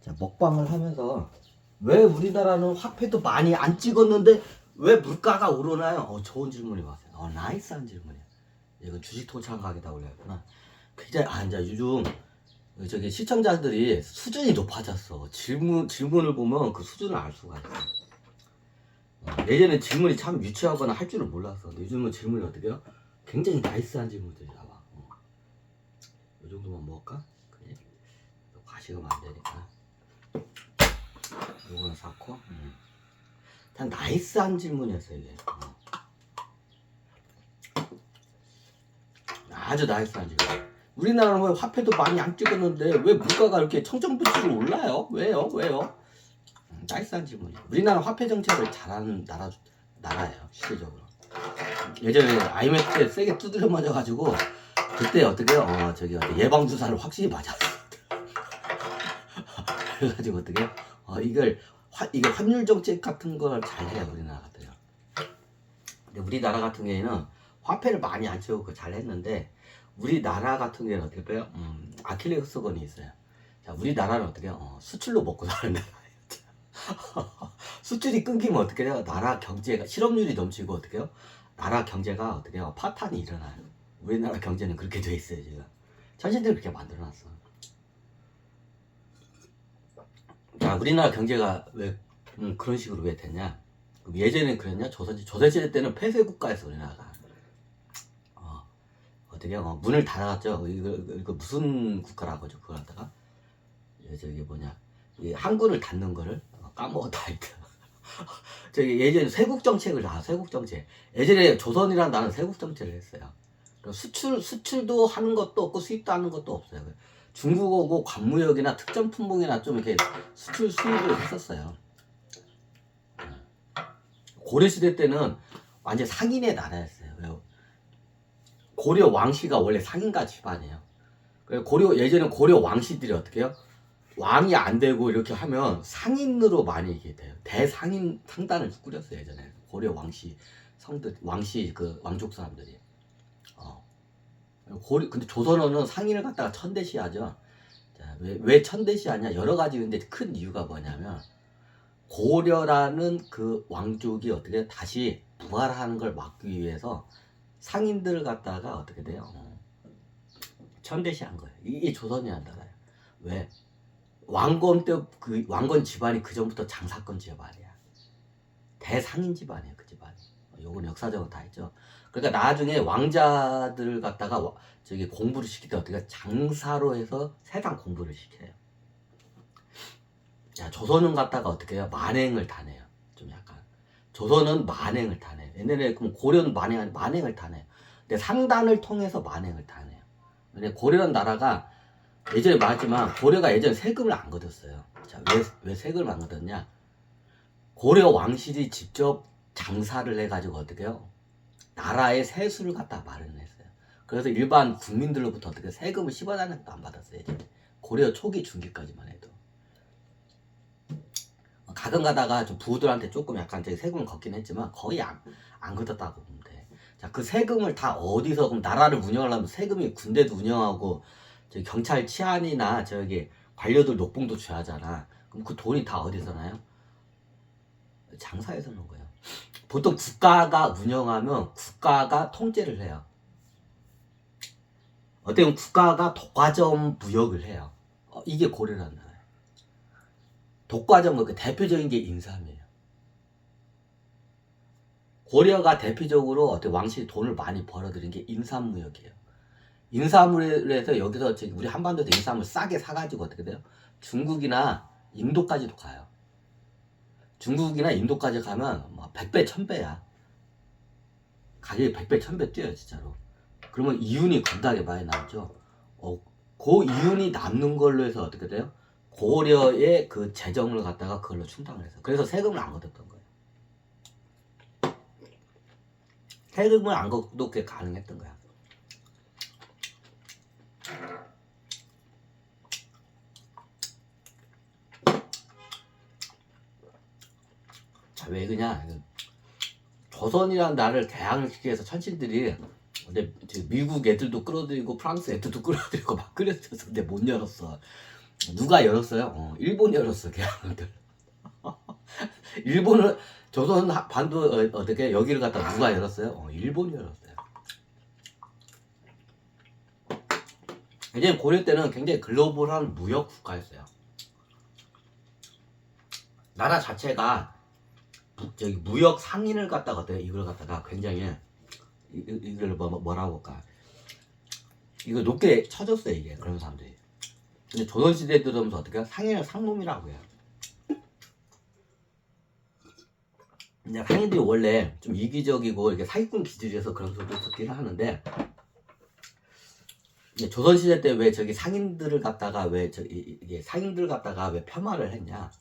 자, 먹방을 하면서 왜 우리나라는 화폐도 많이 안 찍었는데 왜 물가가 오르나요? 좋은 질문이 왔어요. 나이스한 질문이야. 이건 주식 토착각이다 올렸구나. 굉장히 이제 요즘 저기 시청자들이 수준이 높아졌어. 질문을 보면 그 수준을 알 수가 있어. 예전에 질문이 참 유치하거나 할 줄을 몰랐어. 근데 요즘은 질문이 어떻게요? 굉장히 나이스한 질문들이 나와. 이 정도만 먹을까? 그래. 과식은 안 되니까. 요거는 쌓고. 참 나이스한 질문이었어 이게. 아주 나이스한 질문. 우리나라는 왜 화폐도 많이 안 찍었는데 왜 물가가 이렇게 청정부지로 올라요? 왜요? 나이스한 질문이야. 우리나라 화폐 정책을 잘하는 나라예요 시대적으로. 예전에 IMF 때 세게 두드려 맞아가지고 그때 어떻게요? 예방 주사를 확실히 맞았어. 그래가지고 어떻게 이걸 환율 정책 같은 걸 잘해요 우리나라 같아요. 근데 우리나라 같은 경우에는 화폐를 많이 안 채우고 잘했는데 우리나라 같은 경우에는 어떻게 봐요? 아킬레스건이 있어요. 자, 우리나라는 어떻게 수출로 먹고 사는 나라예요. 수출이 끊기면 어떻게 돼요? 나라 경제가 실업률이 넘치고 어떻게 해요? 나라 경제가 어떻게 해요? 파탄이 일어나요. 우리나라 경제는 그렇게 돼 있어요 지금. 천신들이 그렇게 만들어놨어. 자, 우리나라 경제가 왜 그런 식으로 왜 됐냐? 예전에 그랬냐? 조선시대 때는 폐쇄 국가였어 우리나라가. 어떻게 문을 닫아갔죠. 이거 무슨 국가라고 하죠? 그걸 갖다가 저기 뭐냐? 이 항구를 닫는 거를 까먹었다 하여튼. 저기 예전에 세국 정책을 세국 정책. 예전에 조선이랑 나는 세국 정책을 했어요. 수출도 하는 것도 없고 수입도 하는 것도 없어요. 중국하고 관무역이나 특정 품목이나 좀 이렇게 수출 수입을 했었어요. 고려시대 때는 완전 상인의 나라였어요. 고려 왕씨가 원래 상인가 집안이에요. 예전에 고려 왕씨들이 어떻게 해요? 왕이 안 되고 이렇게 하면 상인으로 많이 이게 돼요. 대상인 상단을 꾸렸어요 예전에 고려 왕씨 왕씨 그 왕족 사람들이. 근데 조선어는 상인을 갖다가 천대시하죠. 자, 왜 천대시하냐? 여러 가지. 근데 큰 이유가 뭐냐면 고려라는 그 왕족이 어떻게 다시 부활하는 걸 막기 위해서 상인들을 갖다가 어떻게 돼요? 천대시한 거예요. 이게 조선이란 나라예요. 왜? 왕건 때 그 왕건 집안이 그 전부터 장사건 집안이야. 대상인 집안이에요 그 집안이. 요건 역사적으로 다 있죠. 그러니까 나중에 왕자들 갖다가 저기 공부를 시킬 때 어떻게 장사로 해서 세상 공부를 시켜요. 자, 조선은 갖다가 어떻게 해요? 만행을 타네요. 좀 약간. 조선은 만행을 타네요. 옛날에 그럼 고려는 만행을 타네요. 근데 상단을 통해서 만행을 타네요. 근데 고려는 나라가 예전에 말했지만 고려가 예전에 세금을 안 걷었어요. 자, 왜 세금을 안 걷었냐? 고려 왕실이 직접 장사를 해가지고 어떻게 해요? 나라의 세수를 갖다 마련했어요. 그래서 일반 국민들로부터 어떻게 세금을 10원도 안 받았어요. 예전에. 고려 초기 중기까지만 해도. 가끔 가다가 좀 부들한테 조금 약간 세금을 걷긴 했지만 거의 안 걷었다고 보면 돼. 자, 그 세금을 다 어디서, 그럼 나라를 운영하려면 세금이 군대도 운영하고 저기 경찰 치안이나 저기 관료들 녹봉도 줘야 하잖아. 그럼 그 돈이 다 어디서 나요? 장사에서 오는 거예요. 보통 국가가 운영하면 국가가 통제를 해요. 어떻게 보면 국가가 독과점 무역을 해요. 이게 고려란 나라예요. 독과점 그 대표적인 게 인삼이에요. 고려가 대표적으로 어떻게 왕실이 돈을 많이 벌어들인 게 인삼무역이에요. 인삼을 해서 여기서 우리 한반도에서 인삼을 싸게 사가지고 어떻게 돼요? 중국이나 인도까지도 가요. 중국이나 인도까지 가면 뭐 100배, 1000배야. 가격이 100배, 1000배 뛰어요, 진짜로. 그러면 이윤이 겁나게 많이 남죠. 그 이윤이 남는 걸로 해서 어떻게 돼요? 고려의 그 재정을 갖다가 그걸로 충당을 해서. 그래서 세금을 안 걷었던 거예요. 세금을 안 걷게 가능했던 거야. 왜 그냐? 조선이라는 나라를 개항을 시키기 위해서 천신들이 근데 미국 애들도 끌어들이고 프랑스 애들도 끌어들이고 막 끌어들여서 근데 못 열었어. 누가 열었어요? 일본이 열었어, 개항들. 일본은 조선 반도 어떻게 여기를 갖다 누가 열었어요? 일본이 열었어요. 왜냐면 고려 때는 굉장히 글로벌한 무역 국가였어요. 나라 자체가 저기 무역 상인을 갖다가 이걸 갖다가 굉장히 이걸 뭐라고 할까? 이거 높게 쳐줬어요 이게 그런 사람들이. 근데 조선시대 들어오면서 어떻게 상인을 상놈이라고 해요. 근데 상인들이 원래 좀 이기적이고 이렇게 사기꾼 기질에서 그런 소리를 듣긴 하는데, 조선시대 때 왜 저기 상인들을 갖다가 왜 이게 상인들 갖다가 왜 폄하를 했냐?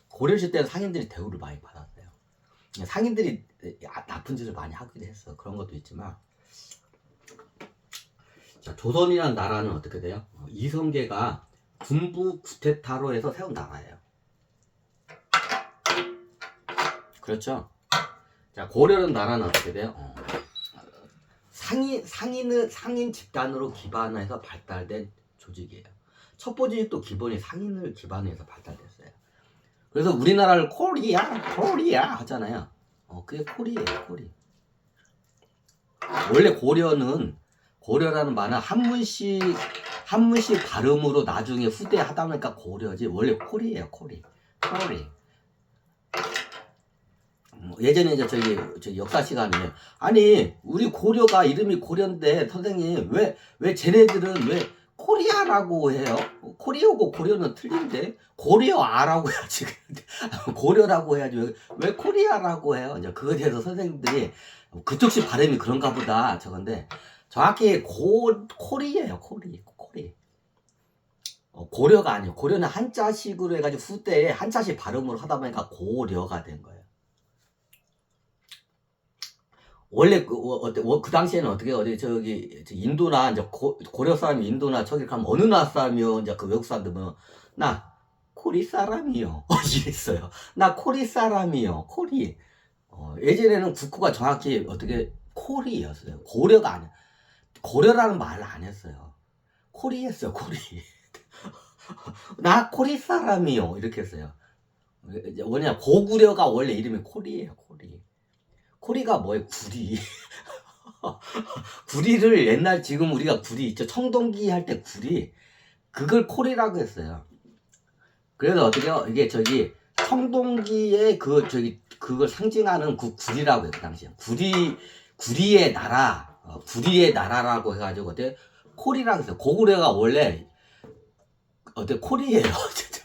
고려시대 때는 상인들이 대우를 많이 받았어요. 상인들이 나쁜 짓을 많이 하기도 했어. 그런 것도 있지만, 자, 조선이라는 나라는 어떻게 돼요? 이성계가 군부 구테타로 해서 세운 나라예요. 그렇죠? 자, 고려는 나라는 어떻게 돼요? 상인 집단으로 기반해서 발달된 조직이에요. 첩보조직도 기본이 상인을 기반해서 발달됐어요. 그래서 우리나라를 코리아 하잖아요. 그게 코리예요, 코리. 원래 고려라는 말은 한문식 발음으로 나중에 후대에 하다 보니까 고려지, 원래 코리예요, 코리. 예전에 이제 저기 역사 시간에, 아니 우리 고려가 이름이 고려인데 선생님 왜 쟤네들은 왜 코리아라고 해요? 코리아고 고려는 틀린데 고려아라고 해야지. 고려라고 해야지 왜 코리아라고 해요? 이제 그거에 대해서 선생님들이 그쪽식 발음이 그런가 보다 저건데, 정확히 코리예요. 코리. 고려가 아니에요. 고려는 한자식으로 해가지고 후대에 한자식 발음으로 하다 보니까 고려가 된 거예요. 원래 그 당시에는 어디 저기 인도나 이제 고려 사람이 인도나 저기 가면 어느 나라 사람이요? 이제 그 외국 사람들 보면 나 코리 사람이요. 이랬어요. 나 코리 사람이요. 코리. 예전에는 국호가 정확히 어떻게 코리였어요. 고려가 아니야. 고려라는 말을 안 했어요. 코리 했어요. 코리. 나 코리 사람이요. 이렇게 했어요. 뭐냐, 고구려가 원래 이름이 코리예요. 코리가 뭐예요? 구리. 구리를 옛날 지금 우리가 구리 있죠. 청동기 할 때 구리. 그걸 코리라고 했어요. 그래서 어떻게요? 이게 저기 청동기의 그걸 상징하는 그 구리라고 해요. 그 당시에. 구리의 나라. 구리의 나라라고 해가지고 어때? 코리라고 했어요. 고구려가 원래 어때? 코리예요.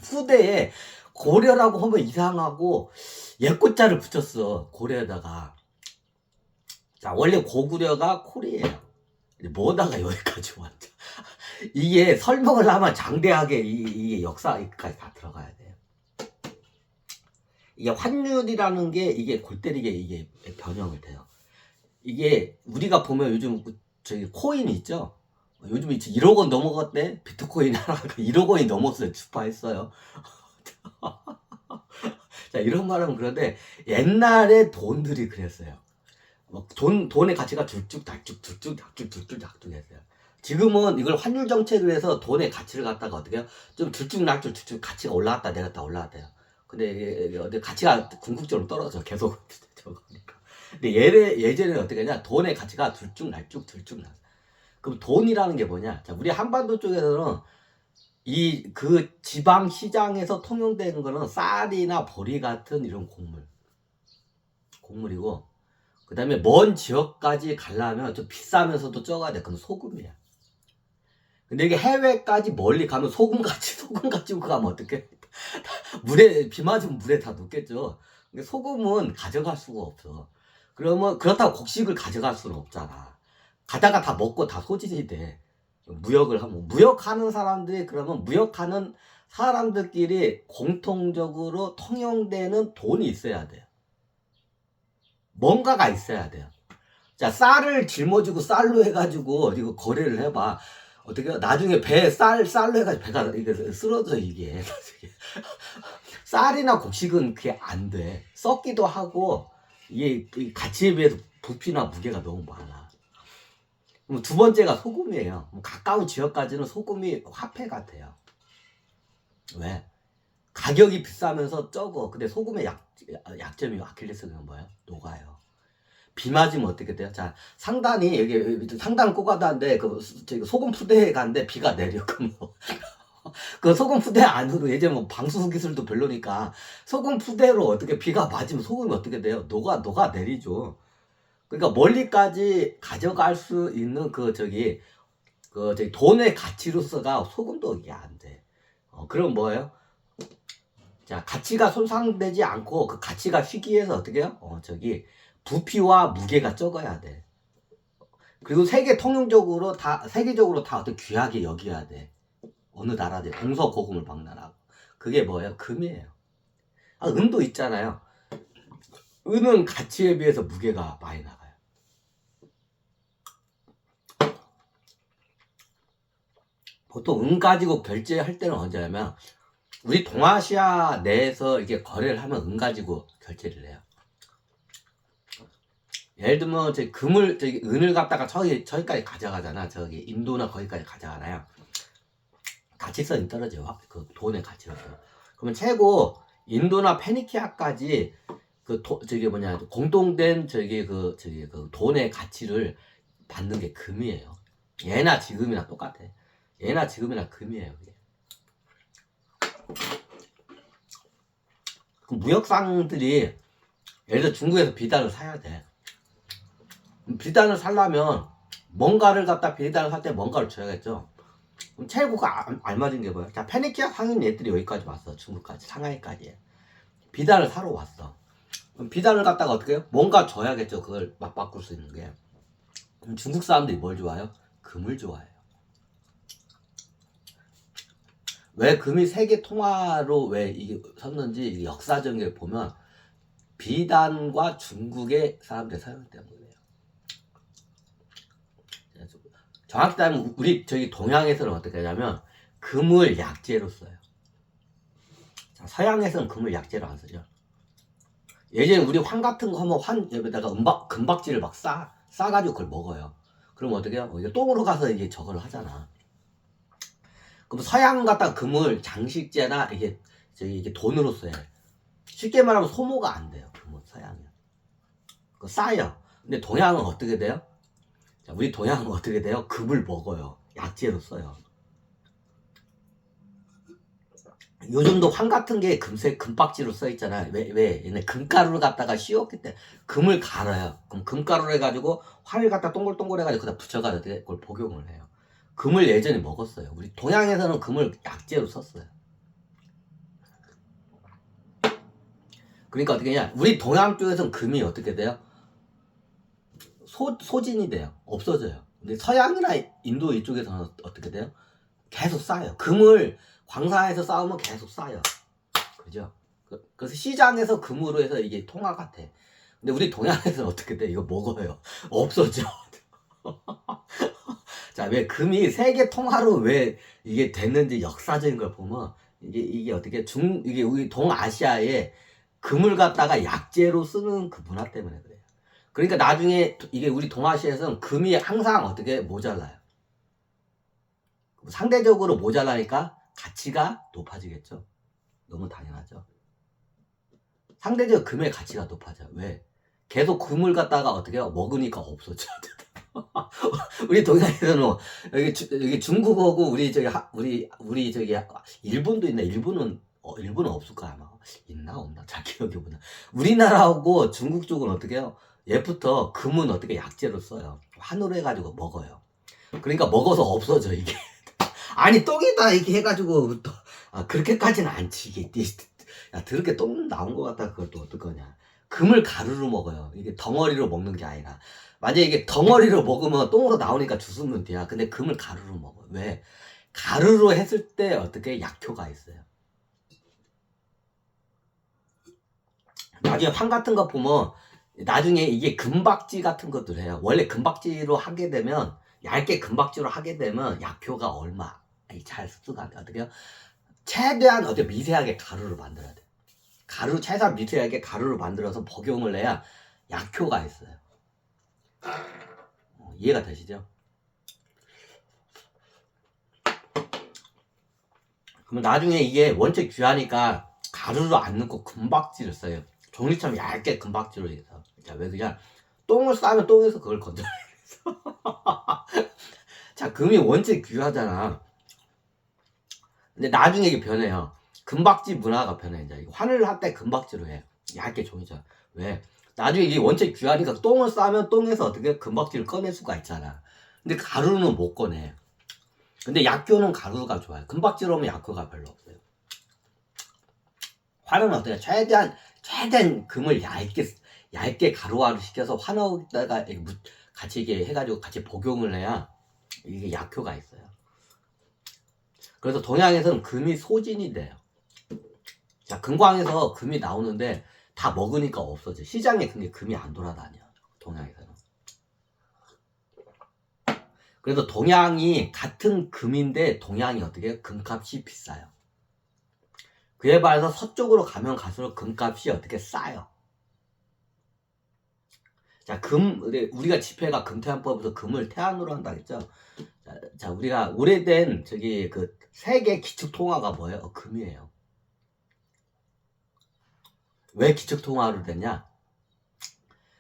후대에 고려라고 하면 이상하고 옛꽃자를 붙였어. 고려에다가. 자, 원래 고구려가 코리예요. 뭐다가 여기까지 왔죠. 이게 설명을 하면 장대하게 이게 역사까지 다 들어가야 돼요. 이게 환율이라는 게 이게 골 때리게 이게 변형을 돼요. 이게 우리가 보면 요즘 저기 코인 있죠? 요즘 1억 원 넘어갔대. 비트코인 하나가 1억 원이 넘었어요. 주파했어요. 자, 이런 말은 그런데 옛날에 돈들이 그랬어요. 돈의 가치가 둘쭉달쭉 했어요. 지금은 이걸 환율 정책을 해서 돈의 가치를 갖다가 어떻게 해요? 좀 둘쭉날쭉 가치가 올라갔다 내렸다 올라갔대요. 근데 어디 가치가 궁극적으로 떨어져 계속 저거니까. 근데 예전에는 어떻게 했냐? 돈의 가치가 둘쭉날쭉. 그럼 돈이라는 게 뭐냐? 자, 우리 한반도 쪽에서는 그 지방 시장에서 통용되는 거는 쌀이나 보리 같은 이런 곡물이고, 그 다음에 먼 지역까지 가려면 좀 비싸면서도 적어야 돼. 그럼 소금이야. 근데 이게 해외까지 멀리 가면 소금 가지고 가면 어떡해? 비 맞으면 물에 다 녹겠죠. 근데 소금은 가져갈 수가 없어. 그러면 그렇다고 곡식을 가져갈 수는 없잖아. 가다가 다 먹고 다 소진이 돼. 무역을 하면. 무역하는 사람들이 그러면 무역하는 사람들끼리 공통적으로 통용되는 돈이 있어야 돼요. 뭔가가 있어야 돼요. 자, 쌀을 짊어지고 쌀로 해가지고 이거 거래를 해봐. 어떻게 나중에 쌀로 해가지고 배가 이게 쓰러져 이게. 쌀이나 곡식은 그게 안 돼. 썩기도 하고 이게 가치에 비해서 부피나 무게가 너무 많아. 두 번째가 소금이에요. 가까운 지역까지는 소금이 화폐 같아요. 왜? 가격이 비싸면서 적어. 근데 소금의 약점이 아킬레스건은 뭐예요? 녹아요. 비 맞으면 어떻게 돼요? 자, 상단이 여기 상단 꼬가다인데 저기 소금 푸대에 갔는데 비가 내려. 그럼 그 소금 푸대 안으로 예전에 뭐 방수 기술도 별로니까 소금 푸대로 어떻게 비가 맞으면 소금이 어떻게 돼요? 녹아 내리죠. 그러니까 멀리까지 가져갈 수 있는 저기 돈의 가치로서가 소금도 이게 안 돼. 그럼 뭐예요? 자, 가치가 손상되지 않고 그 가치가 희귀해서 어떻게 해요? 저기 부피와 무게가 적어야 돼. 그리고 세계적으로 다 어떻게 귀하게 여겨야 돼. 어느 나라든 동서고금을 박람하고. 그게 뭐예요? 금이에요. 은도 있잖아요. 은은 가치에 비해서 무게가 많이 나가요. 보통 은 가지고 결제할 때는 언제냐면 우리 동아시아 내에서 이게 거래를 하면 은 가지고 결제를 해요. 예를 들면 저기 은을 갖다가 저기까지 가져가잖아. 저기 인도나 거기까지 가져가나요. 가치성이 떨어져요. 그 돈의 가치로서. 그러면 최고 인도나 페니키아까지 저기 공동된 그 돈의 가치를 받는 게 금이에요. 예나 지금이나 똑같아. 예나 지금이나 금이에요. 그게. 그 무역상들이 예를 들어 중국에서 비단을 사야 돼. 비단을 사려면 비단을 살 때 뭔가를 줘야겠죠. 그럼 최고가 알맞은 게 뭐야? 자, 페니키아 상인 애들이 여기까지 왔어. 중국까지, 상하이까지. 비단을 사러 왔어. 그럼 비단을 갖다가 어떻게 해요? 뭔가 줘야겠죠. 그걸 맞바꿀 수 있는 게. 그럼 중국 사람들이 뭘 좋아해요? 금을 좋아해요. 왜 금이 세계 통화로 왜 이게 섰는지 역사적인 걸 보면 비단과 중국의 사람들의 사용 때문이에요. 정확히 따지면 우리 저기 동양에서는 어떻게 하냐면 금을 약재로 써요. 자, 서양에서는 금을 약재로 안 쓰죠. 예전에 우리 환 같은 거 하면 환 옆에다가 금박지를 막 싸가지고 그걸 먹어요. 그럼 어떻게 해요? 이게 똥으로 가서 이게 저걸 하잖아. 그럼 서양 갖다 금을 장식재나 이게 돈으로 써요. 쉽게 말하면 소모가 안 돼요. 금은 서양은. 싸요. 근데 동양은 어떻게 돼요? 자, 우리 동양은 어떻게 돼요? 금을 먹어요. 약재로 써요. 요즘도 환 같은 게 금박지로 써 있잖아요. 왜? 얘네 금가루를 갖다가 씌웠기 때문에 금을 갈아요. 그럼 금가루를 해가지고 환을 갖다 동글동글 해가지고 거기다 붙여가지고 그걸 복용을 해요. 금을 예전에 먹었어요. 우리 동양에서는 금을 약재로 썼어요. 그러니까 어떻게 냐 우리 동양 쪽에서는 금이 어떻게 돼요? 소진이 돼요. 없어져요. 근데 서양이나 인도 이쪽에서는 어떻게 돼요? 계속 쌓여요. 금을 광산에서 쌓으면 계속 쌓여. 그죠? 그래서 시장에서 금으로 해서 이게 통화가 돼. 근데 우리 동양에서는 어떻게 돼? 이거 먹어요. 없어져. 자, 왜 금이 세계 통화로 왜 이게 됐는지 역사적인 걸 보면 이게 어떻게 이게 우리 동아시아에 금을 갖다가 약재로 쓰는 그 문화 때문에 그래요. 그러니까 나중에 이게 우리 동아시아에서는 금이 항상 어떻게 모자라요. 상대적으로 모자라니까 가치가 높아지겠죠. 너무 당연하죠. 상대적 금의 가치가 높아져. 왜? 계속 금을 갖다가 어떻게 해요? 먹으니까 없어져. 우리 동양에서는 여기 중국하고 우리 저기 일본도 있나? 일본은 없을 거야 아마. 있나 없나? 잘 기억이 못 나. 우리나라하고 중국 쪽은 어떻게 해요? 예부터 금은 어떻게 약재로 써요. 환으로 해가지고 먹어요. 그러니까 먹어서 없어져 이게. 아니 똥이다 이렇게 해가지고 또 그렇게까지는 안 치게. 야 더럽게 똥 나온 것 같다. 그걸 또 어떡하냐. 금을 가루로 먹어요. 이게 덩어리로 먹는 게 아니라. 만약에 이게 덩어리로 먹으면 똥으로 나오니까 주스면 돼요. 근데 금을 가루로 먹어. 왜? 가루로 했을 때 어떻게 약효가 있어요. 나중에 환 같은 거 보면 나중에 이게 금박지 같은 것들 해요. 원래 금박지로 하게 되면 얇게 금박지로 하게 되면 약효가 얼마 잘 습득 안 돼. 어떻게 해요? 최대한 미세하게 가루를 만들어야 돼. 최대한 미세하게 가루를 만들어서 복용을 해야 약효가 있어요. 이해가 되시죠? 그러면 나중에 이게 원체 귀하니까 가루로 안 넣고 금박지를 써요. 종이처럼 얇게 금박지로 해서. 자, 왜 그냥 똥을 싸면 똥에서 그걸 건져내서. 자, 금이 원체 귀하잖아. 근데 나중에 이게 변해요. 금박지 문화가 변해. 이제 환을 할 때 금박지로 해. 얇게 종이처럼. 왜? 나중에 이게 원체 귀하니까 똥을 싸면 똥에서 어떻게 금박지를 꺼낼 수가 있잖아. 근데 가루는 못 꺼내. 근데 약효는 가루가 좋아요. 금박지로 하면 약효가 별로 없어요. 환은 어때요? 최대한 금을 얇게 가루화를 시켜서 환에다가 같이 이게 해가지고 같이 복용을 해야 이게 약효가 있어요. 그래서 동양에서는 금이 소진이 돼요. 자, 금광에서 금이 나오는데 다 먹으니까 없어져. 시장에 근데 금이 안 돌아다녀. 동양에서는. 그래서 동양이 같은 금인데 동양이 어떻게 금값이 비싸요. 그에 반해서 서쪽으로 가면 갈수록 금값이 어떻게 싸요. 자, 우리가 지폐가 금태환법에서 금을 태환으로 한다 했죠. 자, 우리가 오래된 그 세계 기축통화가 뭐예요? 금이에요. 왜 기축통화로 됐냐?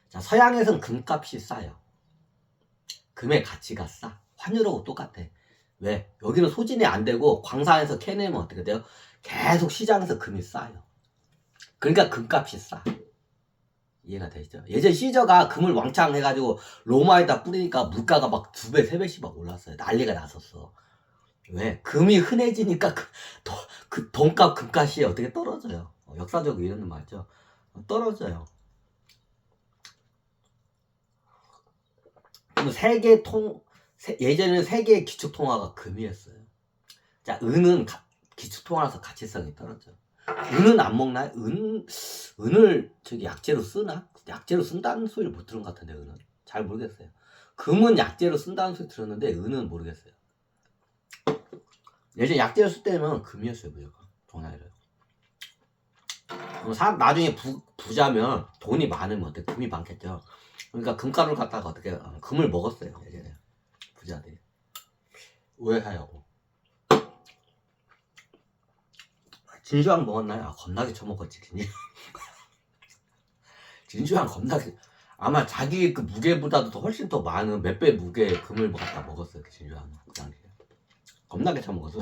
자, 서양에서는 금값이 싸요. 금의 가치가 싸. 환율하고 똑같아. 왜? 여기는 소진이 안 되고 광산에서 캐내면 어떻게 돼요? 계속 시장에서 금이 싸요. 그러니까 금값이 싸. 이해가 되시죠? 예전 시저가 금을 왕창 해가지고 로마에다 뿌리니까 물가가 막 2배, 3배씩 막 올랐어요. 난리가 났었어. 왜? 금이 흔해지니까 그 돈값, 금값이 어떻게 떨어져요. 역사적으로 이런 말이죠. 떨어져요. 예전에는 세계의 기축통화가 금이었어요. 자, 은은 기축통화라서 가치성이 떨어져. 은은 안 먹나요? 은을 약재로 쓰나? 약재로 쓴다는 소리를 못 들은 것 같은데, 은은. 잘 모르겠어요. 금은 약재로 쓴다는 소리 들었는데, 은은 모르겠어요. 예전 약재로 쓸 때는 금이었어요, 무조건. 동양에는. 나중에 부자면 돈이 많으면 어때? 금이 많겠죠. 그러니까 금가루를 갖다가 어떻게, 금을 먹었어요, 예전에. 부자들이. 왜 하냐고. 진주황 먹었나요? 겁나게 처먹었지, 진주황. 진주황 겁나게. 아마 자기 그 무게보다도 훨씬 더 많은 몇 배 무게의 금을 갖다 먹었어요, 그 진주황. 그 당시에. 겁나게 처먹었어.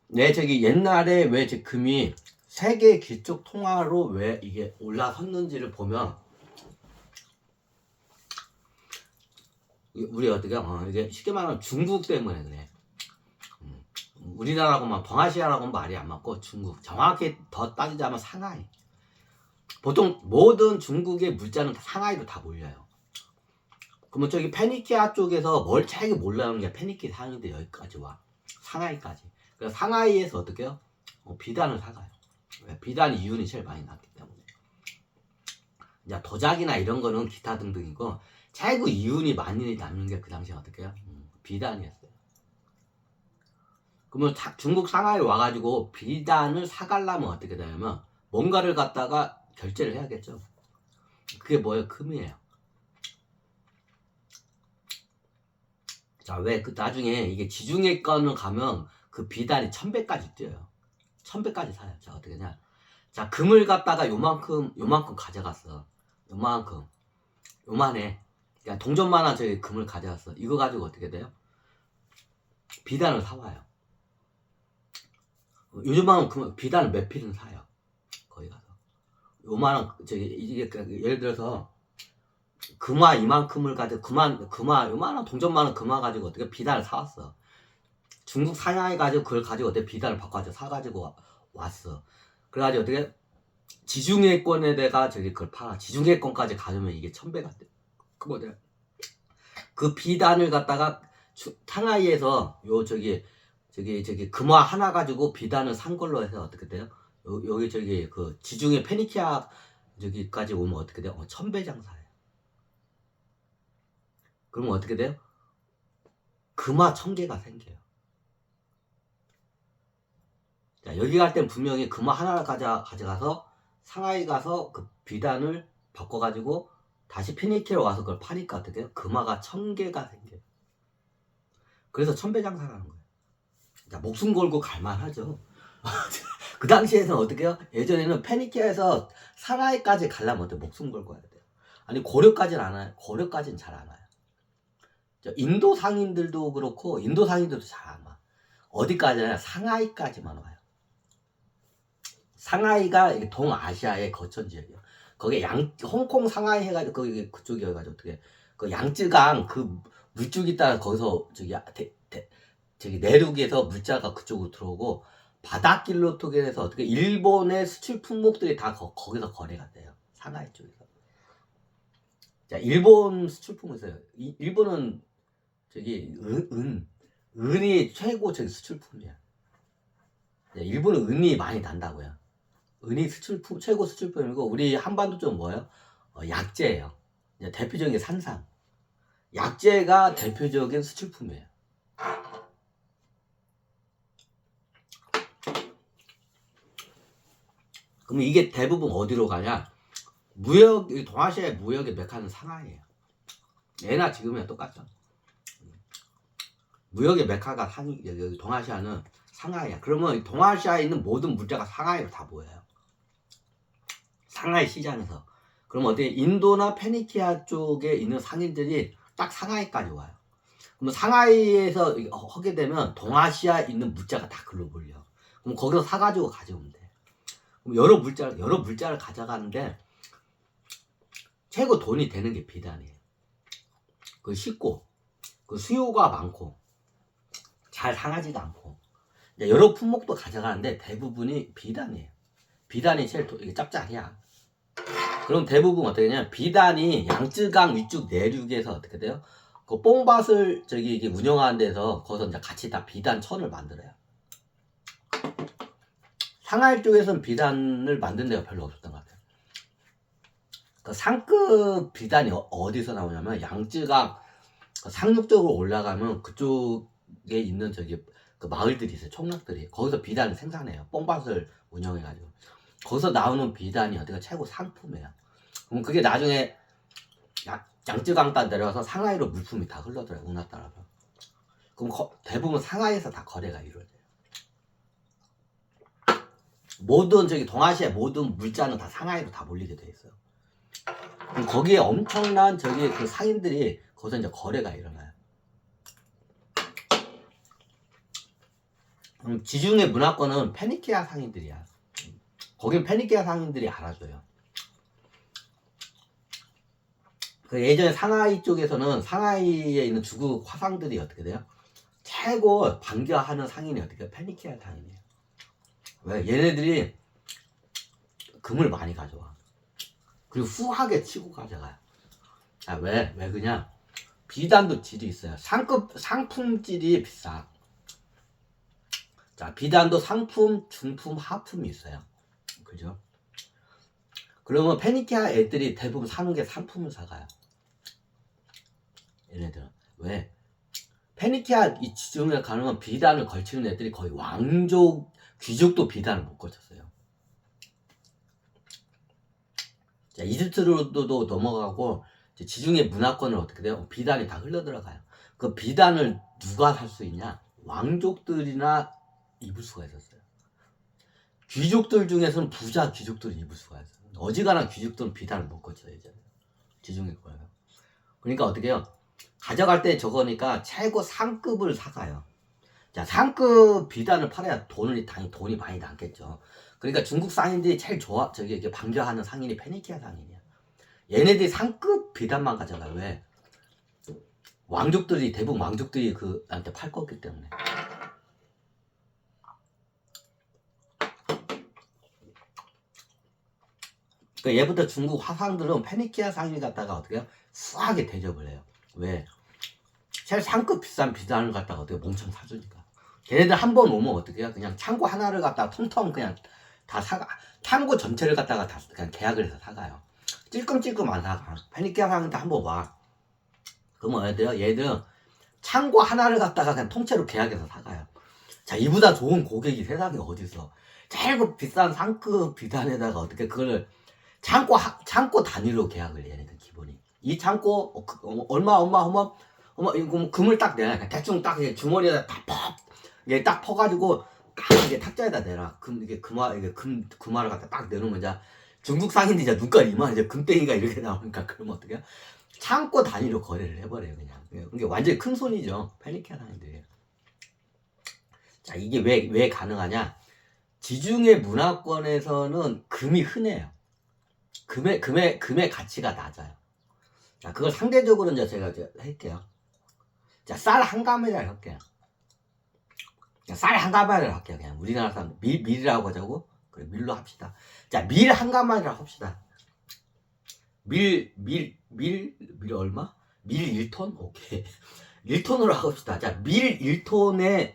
네, 옛날에 왜 금이 세계 기축 통화로 왜 이게 올라섰는지를 보면, 우리 어떻게, 이게 쉽게 말하면 중국 때문에 그래. 우리나라하고만 동아시아라고는 말이 안 맞고 중국, 정확히 더 따지자면 상하이. 보통 모든 중국의 물자는 상하이로 다 몰려요. 그러면 페니키아 쪽에서 뭘 차이가 몰라는 게 페니키 상인데 여기까지 와. 상하이까지. 그래서 상하이에서 어떻게 해요? 비단을 사가요. 왜? 비단 이윤이 제일 많이 났기 때문에. 이제 도자기나 이런 거는 기타 등등이고, 최고 이윤이 많이 남는 게 그 당시에 어떻게 해요? 비단이었어요. 그러면 중국 상하이에 와가지고 비단을 사가려면 어떻게 되냐면 뭔가를 갖다가 결제를 해야겠죠. 그게 뭐예요? 금이에요. 자, 왜 나중에 이게 지중해권을 가면 그 비단이 1000배까지 뛰어요. 1000배까지 사요. 자, 어떻게 하냐? 자, 금을 갖다가 요만큼 가져갔어. 요만해. 그러니까 동전만한 금을 가져갔어. 이거 가지고 어떻게 돼요? 비단을 사와요. 요즘은 비단을 몇 필은 사요. 거기 가서. 요만한, 이게, 예를 들어서, 금화 이만큼을 가지고, 요만한 동전만한 금화 가지고 어떻게 비단을 사왔어. 중국 상하이 가지고 그걸 가지고 어떻게 비단을 바꿔가지고 사가지고 왔어. 그래가지고 어떻게, 지중해권에다가 그걸 팔아. 지중해권까지 가려면 이게 1000배가 돼. 그 비단을 갖다가 상하이에서 금화 하나 가지고 비단을 산 걸로 해서 어떻게 돼요? 여기 그 지중해 페니키아 저기까지 오면 어떻게 돼요? 1000배 장사예요. 그러면 어떻게 돼요? 금화 1000개가 생겨요. 자, 여기 갈 땐 분명히 금화 하나를 가져가서 상하이 가서 그 비단을 바꿔가지고 다시 페니키아로 와서 그걸 파니까 어떻게 돼요? 금화가 1000개가 생겨요. 그래서 천배장사라는 거예요. 자, 목숨 걸고 갈만하죠. 그 당시에는 어떻게 해요? 예전에는 페니키아에서 사나이까지 가려면 어떻게 목숨 걸고 가야 돼요. 아니 고려까지는 안 와요. 고려까지는 잘 안 와요. 인도 상인들도 그렇고 인도 상인들도 잘 안 와. 어디까지 하냐? 상하이까지만 와요. 상하이가 동아시아의 거천 지역이에요. 거기 홍콩 상하이 해가지고 거기 그쪽이어가지고 어떻게 그 양쯔강 그 물줄기 따라 거기서 저기 내륙에서 물자가 그쪽으로 들어오고 바닷길로 통해서 어떻게 일본의 수출 품목들이 다 거기서 거래가 돼요. 상하이 쪽에서. 자, 일본 수출품이 있어요. 일본은 저기 은이 최고 저기 수출품이야. 일본은 은이 많이 난다고요. 은이 수출품 최고 수출품이고 우리 한반도 쪽 뭐예요? 약재예요. 대표적인 게 산삼. 약재가 대표적인 수출품이에요. 그럼 이게 대부분 어디로 가냐? 동아시아의 무역의 메카는 상하이예요. 예나 지금이나 똑같죠. 무역의 메카가 여기 동아시아는 상하이야. 그러면 동아시아에 있는 모든 물자가 상하이로 다 모여요. 상하이 시장에서. 그럼 어디 인도나 페니키아 쪽에 있는 상인들이 딱 상하이까지 와요. 그럼 상하이에서 하게 되면 동아시아에 있는 물자가 다 글로 몰려. 그럼 거기서 사가지고 가져오면 돼. 그럼 여러 물자를 가져가는데 최고 돈이 되는 게 비단이에요. 그 쉽고 그 수요가 많고 잘 상하지도 않고 여러 품목도 가져가는데 대부분이 비단이에요. 비단이 제일 이게 짭짤이야. 그럼 대부분 어떻게 되냐면 비단이 양쯔강 위쪽 내륙에서 어떻게 돼요? 그 뽕밭을 저기 이게 운영하는 데서 거기서 이제 같이 다 비단 천을 만들어요. 상하이 쪽에서는 비단을 만든 데가 별로 없었던 것 같아요. 그 상급 비단이 어디서 나오냐면 양쯔강 상륙 쪽으로 올라가면 그쪽에 있는 저기 그 마을들이 있어요. 촌락들이 거기서 비단을 생산해요. 뽕밭을 운영해가지고 거기서 나오는 비단이 어디가 최고 상품이에요. 그럼 그게 나중에 양쯔강 따 내려와서 상하이로 물품이 다 흘러들어요. 운하 따라서. 그럼 대부분 상하이에서 다 거래가 이루어져요. 모든 저기 동아시아 모든 물자는 다 상하이로 다 몰리게 돼 있어요. 그럼 거기에 엄청난 저기 그 상인들이 거기서 이제 거래가 일어나요. 그럼 지중해 문화권은 페니키아 상인들이야. 거긴 페니키아 상인들이 알아줘요. 그 예전에 상하이 쪽에서는 상하이에 있는 주국 화상들이 어떻게 돼요? 최고 반겨하는 상인이 어떻게 돼요? 페니키아 상인이에요. 왜? 얘네들이 금을 많이 가져와. 그리고 후하게 치고 가져가요. 아, 왜 그냥 비단도 질이 있어요. 상품질이 비싸. 자, 비단도 상품, 중품, 하품이 있어요. 그죠? 그러면 페니키아 애들이 대부분 사는 게 상품을 사가요. 얘네들은. 왜? 페니키아 이 지중해 가면 비단을 걸치는 애들이 거의 왕족, 귀족도 비단을 못 걸쳤어요. 자, 이집트로도 넘어가고 지중해 문화권을 어떻게 돼요? 비단이 다 흘러들어가요. 그 비단을 누가 살 수 있냐? 왕족들이나 입을 수가 있었어요. 귀족들 중에서는 부자 귀족들이 입을 수가 있어요. 어지간한 귀족들은 비단을 못 걸쳐요. 예전에 지중해 거예요. 그러니까 어떻게 해요? 가져갈 때 저거니까 최고 상급을 사가요. 자, 상급 비단을 팔아야 당연히 돈이 많이 남겠죠. 그러니까 중국 상인들이 제일 저기 이렇게 반겨하는 상인이 페니키아 상인이야. 얘네들이 상급 비단만 가져가요. 왜? 대부분 왕족들이 그한테 팔 거기 때문에. 그러니까 예부터 중국 화상들은 페니키아 상인을 갖다가 어떻게 해요? 수하게 대접을 해요. 왜? 제일 상급 비싼 비단을 갖다가 어떻게 몽청 사주니까. 걔네들 한 번 오면 어떻게 해요? 그냥 창고 하나를 갖다가 통통 그냥 다 사가. 창고 전체를 갖다가 다 그냥 계약을 해서 사가요. 찔끔찔끔 안 사가. 페니키아 상인들 한 번 와. 그러면 얘들은 창고 하나를 갖다가 그냥 통째로 계약해서 사가요. 자, 이보다 좋은 고객이 세상에 어딨어. 제일 비싼 상급 비단에다가 어떻게 그걸 창고 단위로 계약을 해. 얘네들 기본이. 이 창고 얼마 하면 이거 금을 딱 내놔. 대충 딱 이게 주머니에다 딱 이게 딱 퍼가지고 딱 이게 탁자에다 내놔. 이게 금화를 갖다 딱 내놓으면 이제 중국 상인들 이제 눈깔 이만 이제 금땡이가 이렇게 나오니까 그러면 어떡해요? 창고 단위로 거래를 해버려요 그냥. 이게 완전히 큰 손이죠. 패닉한 상인들이. 자, 이게 왜 가능하냐? 지중해 문화권에서는 금이 흔해요. 금의 가치가 낮아요. 자, 그걸 상대적으로 이제 제가 할게요. 자, 쌀 한 가마를 할게요. 쌀 한 가마를 할게요. 그냥 우리나라 사람 밀이라고 하자고. 그래, 밀로 합시다. 자, 밀 한 가마를 합시다. 밀 얼마? 밀 1톤? 오케이. 1톤으로 합시다. 자, 밀 1톤을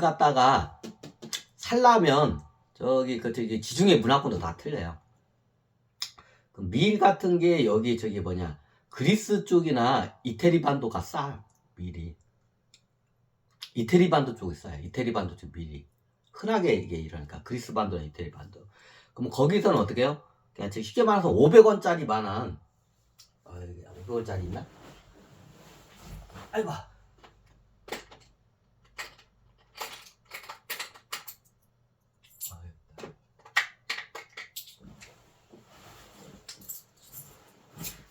갖다가 살려면 저기 지중해 문화권도 다 틀려요. 밀 같은 게 여기 그리스 쪽이나 이태리 반도가 싸요. 밀이. 이태리 반도 쪽이 싸요. 이태리 반도 쪽 밀이. 흔하게 이게 이러니까 그리스 반도나 이태리 반도. 그럼 거기서는 어떻게 해요? 그냥 쉽게 말해서 500원짜리만한 500원짜리 있나? 아이고.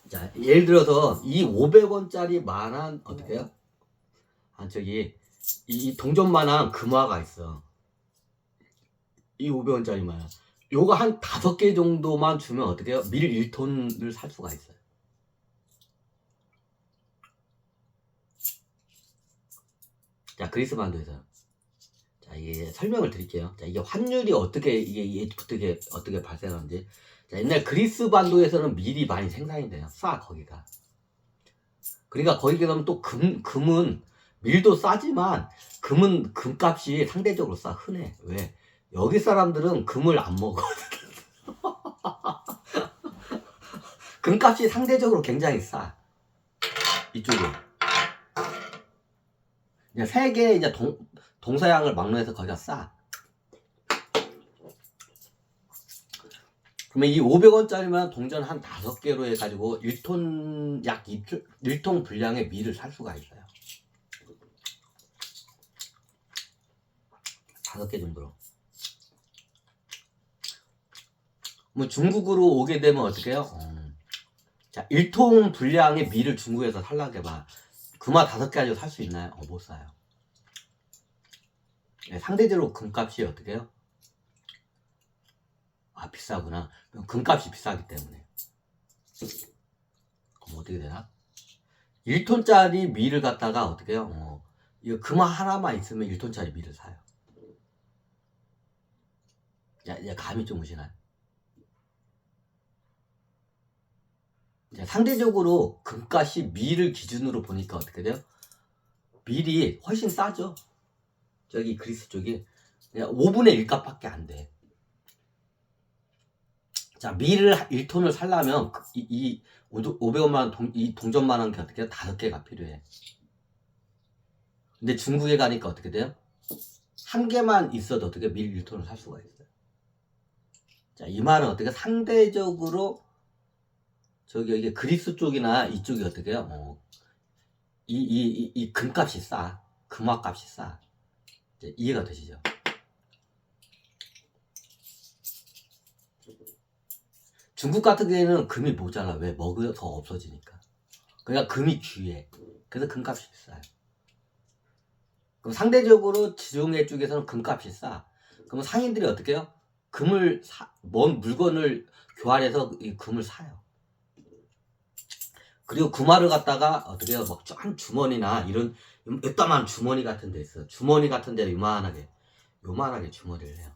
자, 예를 들어서 이 500원짜리 만한 어떻게 해요? 이 동전만한 금화가 있어. 이 500원짜리만. 요거 한 5개 정도만 주면 어떻게 해요? 밀 1톤을 살 수가 있어요. 자, 그리스 반도에서. 자, 이게 설명을 드릴게요. 자, 이게 환율이 어떻게 발생하는지. 자, 옛날 그리스 반도에서는 밀이 많이 생산이 돼요. 싸, 거기가. 그러니까 거기 가면 또 금은 밀도 싸지만 금값이 상대적으로 싸. 흔해. 왜? 여기 사람들은 금을 안 먹어. 금값이 상대적으로 굉장히 싸. 이쪽은. 이제 세계 이제 동서양을 막론해서 거기가 싸. 그러면 이 500원짜리만 동전 한 5개로 해가지고 1톤, 약 1톤 분량의 밀을 살 수가 있어요. 5개 정도로. 뭐 중국으로 오게 되면 어떻게 해요? 자, 1톤 분량의 밀을 중국에서 살라고 해봐. 금화 5개 가지고 살 수 있나요? 못 사요. 네, 상대적으로 금값이 어떻게 해요? 비싸구나. 금값이 비싸기 때문에. 그럼 어떻게 되나? 1톤짜리 밀을 갖다가 어떻게 해요? 이거 금화 하나만 있으면 1톤짜리 밀을 사요. 야, 감이 좀 오시나요? 상대적으로 금값이 밀을 기준으로 보니까 어떻게 돼요? 밀이 훨씬 싸죠. 저기 그리스 쪽이 그냥 5분의 1 값밖에 안 돼. 자, 밀을 1톤을 살려면 이 500원만 이 동전만한 게 어떻게 해요? 5개가 필요해. 근데 중국에 가니까 어떻게 돼요? 한 개만 있어도 어떻게 밀 1톤을 살 수가 있어요. 자, 이 말은 어떻게 상대적으로 여기 그리스 쪽이나 이쪽이 어떻게 해요? 이 금값이 싸. 금화값이 싸. 이제 이해가 되시죠? 중국 같은 경우에는 금이 모자라. 왜? 먹어서 없어지니까. 그러니까 금이 귀해. 그래서 금값이 비싸요. 그럼 상대적으로 지중해 쪽에서는 금값이 싸. 그럼 상인들이 어떻게 해요? 뭔 물건을 교환해서 이 금을 사요. 그리고 금화를 갖다가 어떻게 해요? 한 주머니나 이런 요따만 주머니 같은 데 있어요. 주머니 같은 데를 요만하게 주머니를 해요.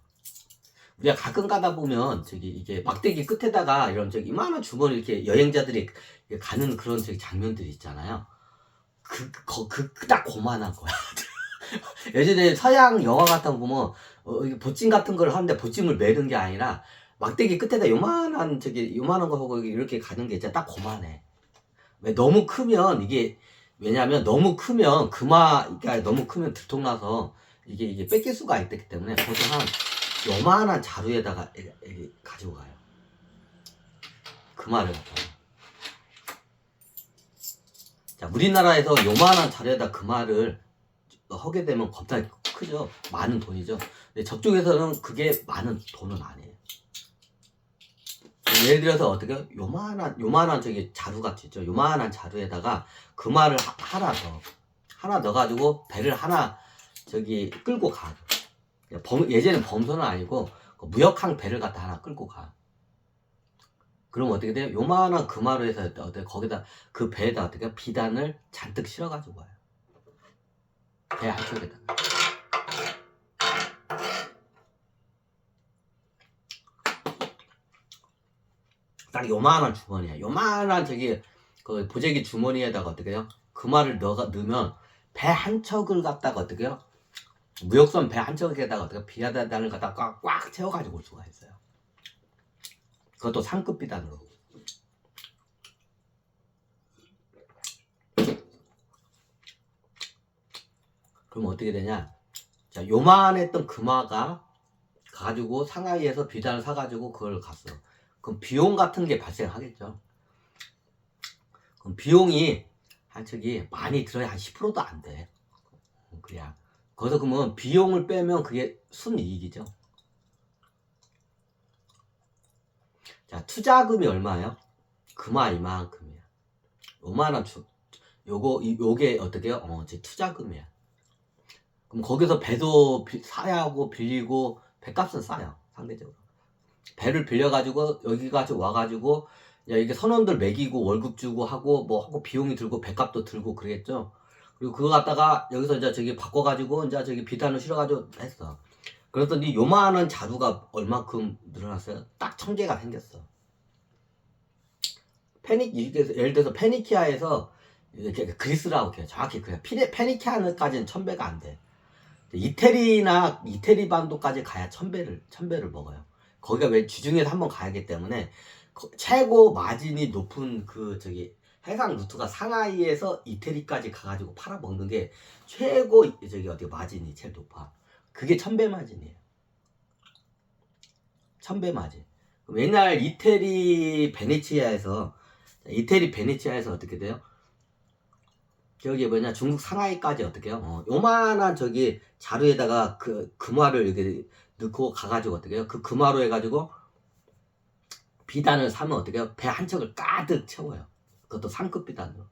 우리가 가끔 가다 보면 이게 막대기 끝에다가 이런 이만한 주머니 이렇게 여행자들이 가는 그런 장면들이 있잖아요. 딱 고만한 거야. 예전에 서양 영화 같은 거 보면 보찜 같은 걸 하는데 보찜을 매는 게 아니라 막대기 끝에다 요만한 거 하고 이렇게 가는 게 진짜 딱 고만해. 왜? 너무 크면 왜냐면 너무 크면 금화가 너무 크면 들통나서 이게 뺏길 수가 있기 때문에 보통 한 요만한 자루에다가 가지고 가요. 금화를 갖다가. 자, 우리나라에서 요만한 자리에다 금화를 하게 되면 겁나 크죠. 많은 돈이죠. 근데 저쪽에서는 그게 많은 돈은 아니에요. 예를 들어서 어떻게 요만한 저기 자루 같이 있죠. 요만한 자루에다가 금화를 하나 넣어가지고 배를 하나 저기 끌고 가. 예전엔 범선은 아니고 그 무역항 배를 갖다 하나 끌고 가. 그럼 어떻게 돼요? 요만한 금화로 해서 어떻게 거기다 그 배에다 어떻게 비단을 잔뜩 실어가지고 와요. 배 한쪽에다가. 딱 요만한 주머니야. 요만한 저기 그 보재기 주머니에다가 어떻게 해요? 금화를 넣으면 배 한 척을 갖다가 어떻게 해요? 무역선 배 한 척에다가 어떻게 비단을 갖다가 꽉 채워가지고 올 수가 있어요. 그것도 상급 비단으로. 그럼 어떻게 되냐? 자, 요만했던 금화가 가지고 상하이에서 비단을 사가지고 그걸 갔어. 그럼 비용 같은 게 발생하겠죠. 그럼 비용이 한 저기 많이 들어야 한 10%도 안 돼. 그냥 거기서 그러면 비용을 빼면 그게 순이익이죠. 자, 투자금이 얼마예요? 금화 이만큼이야. 요만한 요게 어떻게 해요? 제 투자금이야. 그럼 거기서 배도 사야 하고 빌리고 배값은 싸요. 상대적으로. 배를 빌려가지고 여기까지 와가지고 이게 선원들 먹이고 월급 주고 하고 뭐 하고 비용이 들고 배값도 들고 그러겠죠. 그리고 그거 갖다가 여기서 이제 저기 바꿔가지고 이제 저기 비단을 실어가지고 했어. 그랬더니 요만한 자루가 얼만큼 늘어났어요? 딱 1000개가 생겼어. 예를 들어서 페니키아에서 이렇게 그리스라고 해요. 정확히 그래. 페니키아까지는 1000배가 안 돼. 이태리 반도까지 가야 1000배를 먹어요. 거기가 왜 주중에서 한번 가야기 때문에 최고 마진이 높은 그 저기 해상 루트가 상하이에서 이태리까지 가가지고 팔아먹는 게 최고 저기 어디 마진이 제일 높아. 그게 1000배 마진이에요. 1000배 마진. 옛날 이태리 베네치아에서 어떻게 돼요? 저기 뭐냐 중국 상하이까지 어떻게 해요? 요만한 저기 자루에다가 그 금화를 이렇게 넣고 가가지고 어떻게 해요? 그 금화로 해가지고 비단을 사면 어떻게 해요? 배 한 척을 가득 채워요. 그것도 상급 비단으로.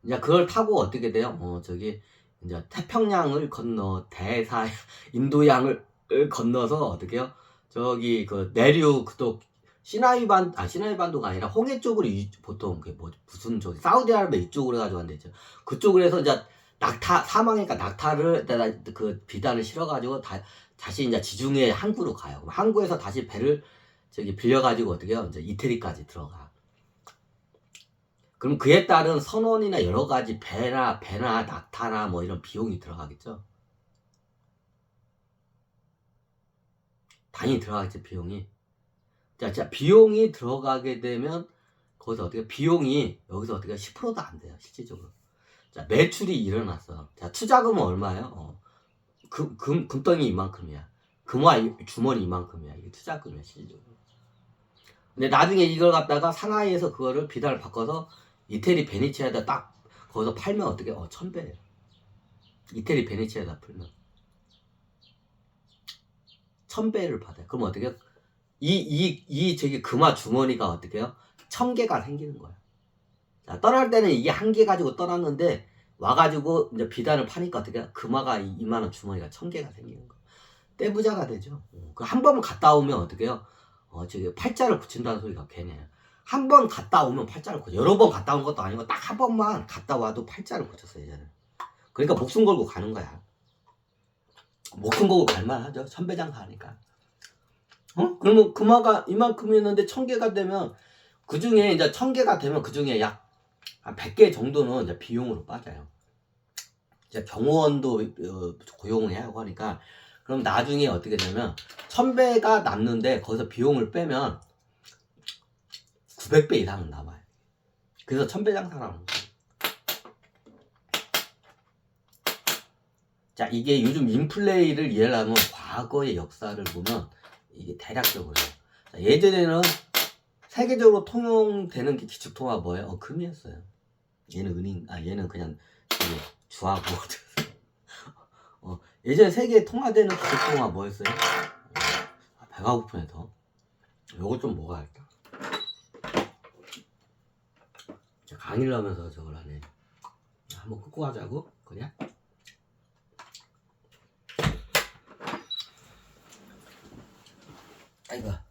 이제 그걸 타고 어떻게 돼요? 저기 이제 태평양을 건너 인도양을 건너서 어떻게 해요? 저기 그 내륙 또 시나이반도가 아니라 홍해 쪽으로 보통 무슨 저기 사우디아라비아 이쪽으로 해가지고 한대죠. 그쪽으로 해서 이제 사망이니까 낙타를 그 비단을 실어가지고 다시 이제 지중해 항구로 가요. 그럼 항구에서 다시 배를 저기 빌려가지고 어떻게 해요? 이제 이태리까지 들어가. 그럼 그에 따른 선원이나 여러 가지 배나 낙타나 뭐 이런 비용이 들어가겠죠. 당연히 들어가겠죠, 비용이. 자, 비용이 들어가게 되면 거기서 어떻게 여기서 어떻게 10%도 안 돼요, 실질적으로. 자, 매출이 일어났어. 자, 투자금은 얼마예요? 금덩이 이만큼이야. 금화 주머니 이만큼이야. 이게 투자금이야, 실질적으로. 근데 나중에 이걸 갖다가 상하이에서 그거를 비단을 바꿔서 이태리 베네치아에다 딱 거기서 팔면 어떻게 1000배예요. 이태리 베네치아에다 팔면 1000배를 받아요. 그럼 어떻게 저기 금화 주머니가 어떻게 해요? 1000개가 생기는 거야. 자, 떠날 때는 이게 1개 가지고 떠났는데 와가지고 이제 비단을 파니까 어떻게 해요? 금화가 이만한 주머니가 1000개가 생기는 거야. 떼부자가 되죠. 한 번 갔다 오면 어떻게 해요? 저기 팔자를 고친다는 소리가 괜해요. 한 번 갔다 오면 팔자를 고쳐. 여러 번 갔다 온 것도 아니고 딱 한 번만 갔다 와도 팔자를 고쳤어요, 이제는. 그러니까 목숨 걸고 가는 거야. 목숨 걸고 갈만하죠. 천배장사 하니까. 그러면 금화가 이만큼이었는데 1000개가 되면 그 중에 이제 1000개가 되면 그 중에 약 한 100개 정도는 이제 비용으로 빠져요. 이제 경호원도 고용을 해야 하고 하니까 그럼 나중에 어떻게 되면 1000배가 남는데 거기서 비용을 빼면 900배 이상은 남아요. 그래서 1000배 장사라는 거예요. 자, 이게 요즘 인플레이를 이해하려면 과거의 역사를 보면 이게 대략적으로 자, 예전에는 세계적으로 통용되는 게 기축통화 뭐예요? 금이었어요. 얘는 은인, 얘는 그냥 주하고. 예전에 세계에 통화되는 기축통화 뭐였어요? 배가 고프네 더. 요거 좀 먹어야겠다. 강의를 하면서 저걸 하네. 한번 끊고 하자고 그냥. 아이고.